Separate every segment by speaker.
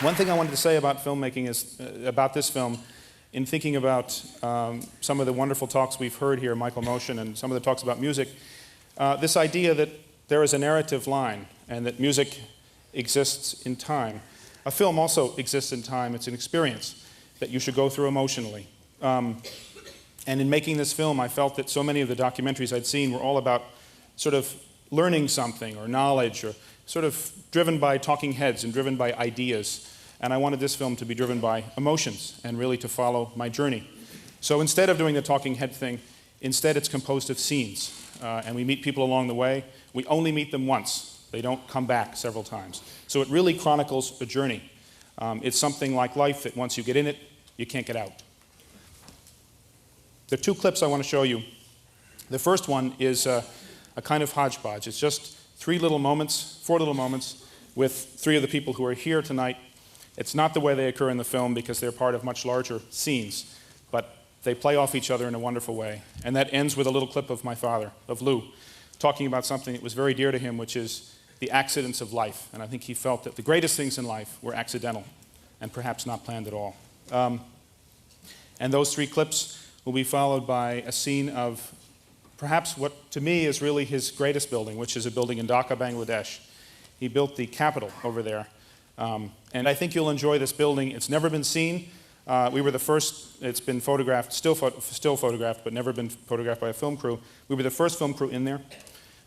Speaker 1: One thing I wanted to say about filmmaking is, about this film, in thinking about some of the wonderful talks we've heard here, Michael Motion, and some of the talks about music, this idea that there is a narrative line and that music exists in time. A film also exists in time. It's an experience that you should go through emotionally. And in making this film, I felt that so many of the documentaries I'd seen were all about sort of learning something or knowledge, or sort of driven by talking heads and driven by ideas. And I wanted this film to be driven by emotions and really to follow my journey. So instead of doing the talking head thing, instead it's composed of scenes. And we meet people along the way. We only meet them once. They don't come back several times. So it really chronicles a journey. It's something like life that once you get in it, you can't get out. There are two clips I want to show you. The first one is a kind of hodgepodge. It's just four little moments with three of the people who are here tonight. It's not the way they occur in the film because they're part of much larger scenes, but they play off each other in a wonderful way. And that ends with a little clip of my father, of Lou, talking about something that was very dear to him, which is the accidents of life. And I think he felt that the greatest things in life were accidental and perhaps not planned at all. And those three clips will be followed by a scene of perhaps what to me is really his greatest building, which is a building in Dhaka, Bangladesh. He built the capital over there. And I think you'll enjoy this building. It's never been seen. We were the first, it's been photographed, still photographed, but never been photographed by a film crew. We were the first film crew in there.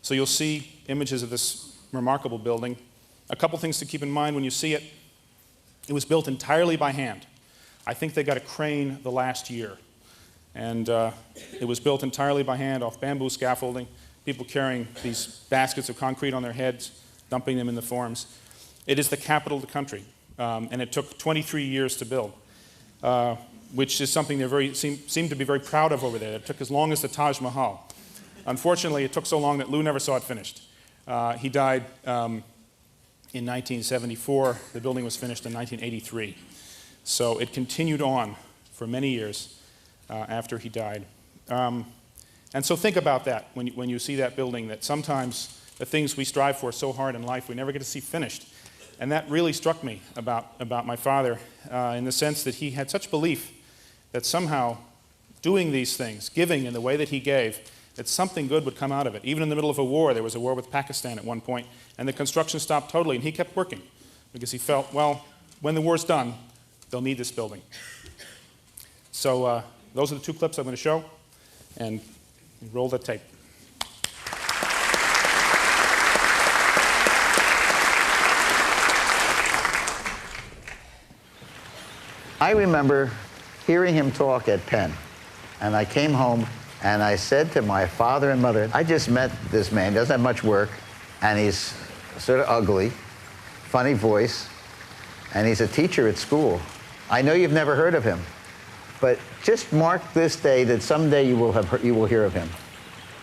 Speaker 1: So you'll see images of this remarkable building. A couple things to keep in mind when you see it. It was built entirely by hand. I think they got a crane the last year. And it was built entirely by hand off bamboo scaffolding, people carrying these baskets of concrete on their heads, dumping them in the forms. It is the capital of the country, and it took 23 years to build, which is something they seem to be very proud of over there. It took as long as the Taj Mahal. Unfortunately, it took so long that Lou never saw it finished. He died in 1974. The building was finished in 1983. So it continued on for many years after he died. And so think about that when you see that building, that sometimes the things we strive for so hard in life we never get to see finished. And that really struck me about my father in the sense that he had such belief that somehow doing these things, giving in the way that he gave, that something good would come out of it. Even in the middle of a war, there was a war with Pakistan at one point, and the construction stopped totally, and he kept working because he felt, well, when the war's done, they'll need this building. So those are the two clips I'm going to show, and roll the tape.
Speaker 2: I remember hearing him talk at Penn, and I came home and I said to my father and mother, I just met this man, doesn't have much work, and he's sort of ugly, funny voice, and he's a teacher at school. I know you've never heard of him, but just mark this day that someday you will hear of him,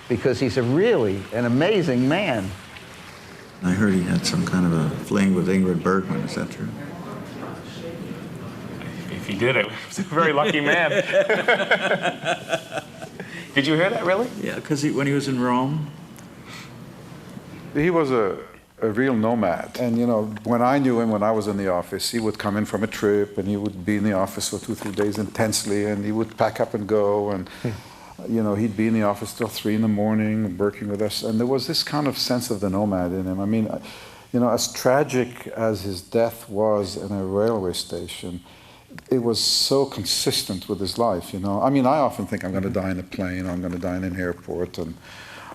Speaker 2: because he's really an amazing man.
Speaker 3: I heard he had some kind of a fling with Ingrid Bergman, is that true?
Speaker 1: If he did, he was a very lucky man. Did you hear that, really?
Speaker 3: Yeah, because when he was in Rome.
Speaker 4: He was a real nomad. And, you know, when I knew him, when I was in the office, he would come in from a trip, and he would be in the office for 2-3 days intensely, and he would pack up and go, and, you know, he'd be in the office till 3 in the morning, working with us. And there was this kind of sense of the nomad in him. I mean, you know, as tragic as his death was in a railway station, it was so consistent with his life, you know. I mean, I often think I'm going to die in a plane, or I'm going to die in an airport,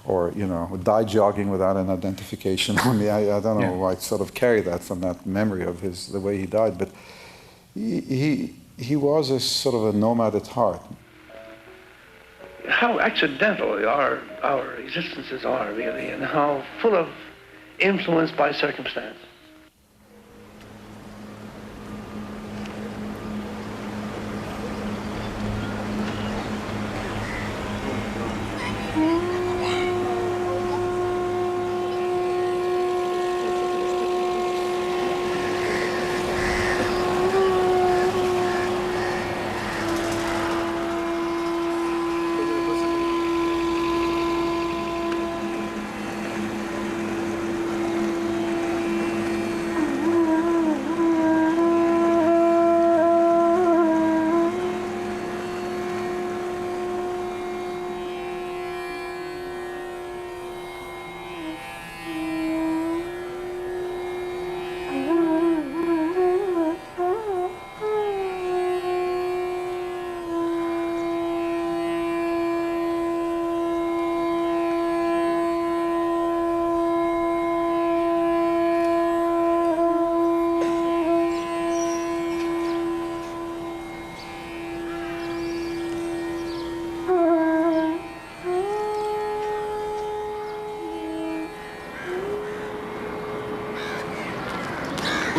Speaker 4: or, you know, die jogging without an identification on me. I don't know, I sort of carry that from that memory of the way he died. But he was a sort of a nomad at heart.
Speaker 5: How accidental our existences are, really, and how full of influence by circumstance.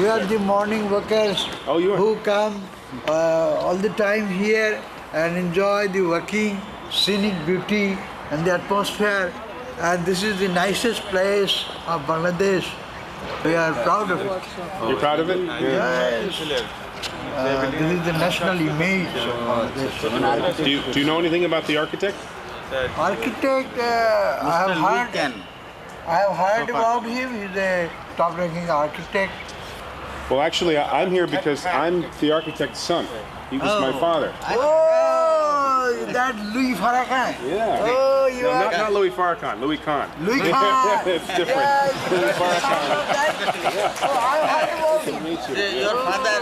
Speaker 6: We are the morning workers
Speaker 1: Oh, you are?
Speaker 6: who come all the time here and enjoy the working, scenic beauty and the atmosphere. And this is the nicest place of Bangladesh. We are proud of it.
Speaker 1: You're proud of it?
Speaker 6: Yes. This is the national image of Bangladesh.
Speaker 1: Do you know anything about the architect?
Speaker 6: Architect, I have heard about him. He's a top-ranking architect.
Speaker 1: Well, actually, I'm here because I'm the architect's son. He was my father.
Speaker 6: Oh, that Louis Farrakhan.
Speaker 1: Yeah.
Speaker 6: Oh, you
Speaker 1: No,
Speaker 6: are
Speaker 1: not Louis Farrakhan, Louis Kahn.
Speaker 6: Louis Kahn.
Speaker 1: It's different.
Speaker 6: Yes,
Speaker 1: Louis Farrakhan.
Speaker 6: Oh, I heard about him.
Speaker 1: Meet you.
Speaker 7: Your father,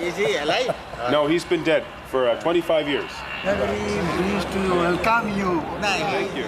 Speaker 7: is he alive?
Speaker 1: No, he's been dead for 25 years.
Speaker 6: Very pleased to welcome you.
Speaker 1: Thank you.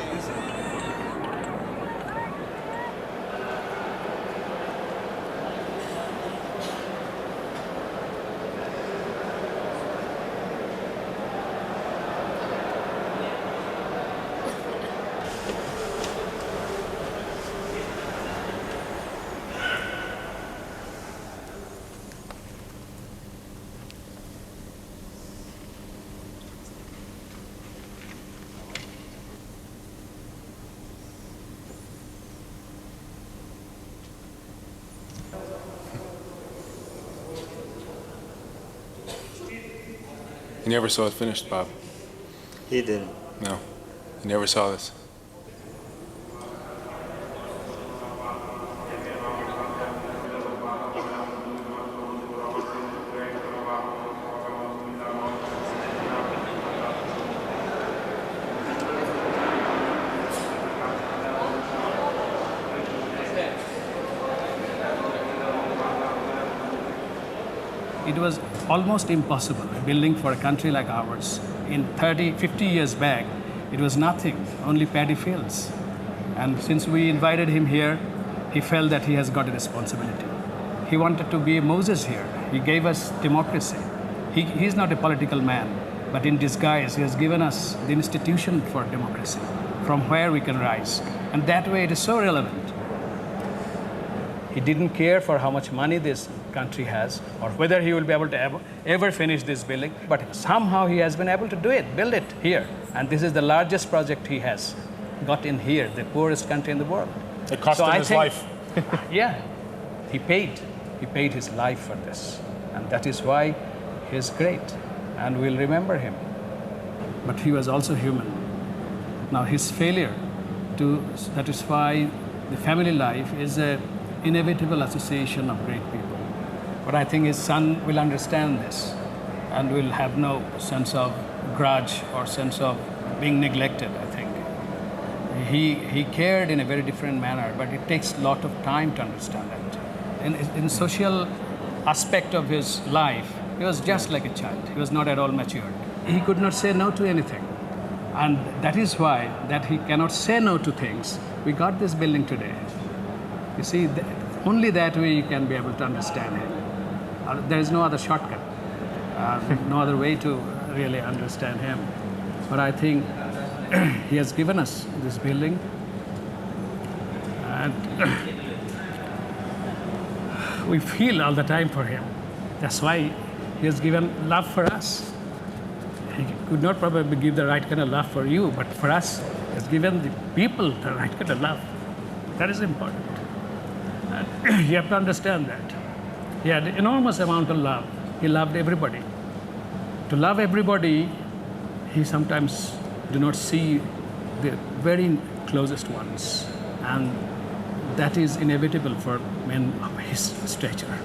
Speaker 1: You never saw it finished, Bob.
Speaker 7: He didn't.
Speaker 1: No, you never saw this.
Speaker 8: It was almost impossible, building for a country like ours. In 30, 50 years back, it was nothing, only paddy fields. And since we invited him here, he felt that he has got a responsibility. He wanted to be Moses here. He gave us democracy. He's not a political man, but in disguise, he has given us the institution for democracy, from where we can rise. And that way, it is so relevant. He didn't care for how much money this country has or whether he will be able to ever finish this building, but somehow he has been able to do it, build it here. And this is the largest project he has got in here, the poorest country in the world.
Speaker 1: It cost him his life.
Speaker 8: Yeah, he paid his life for this. And that is why he's great, and we'll remember him. But he was also human. Now his failure to satisfy the family life is an inevitable association of great people. But I think his son will understand this and will have no sense of grudge or sense of being neglected, I think. He cared in a very different manner, but it takes a lot of time to understand that. In social aspect of his life, he was just like a child. He was not at all matured. He could not say no to anything. And that is why that he cannot say no to things. We got this building today. You see, only that way you can be able to understand him. There is no other shortcut, no other way to really understand him. But I think he has given us this building, and we feel all the time for him. That's why he has given love for us. He could not probably give the right kind of love for you, but for us, he has given the people the right kind of love. That is important. And you have to understand that. He had enormous amount of love. He loved everybody. To love everybody, he sometimes do not see the very closest ones. And that is inevitable for men of his stature.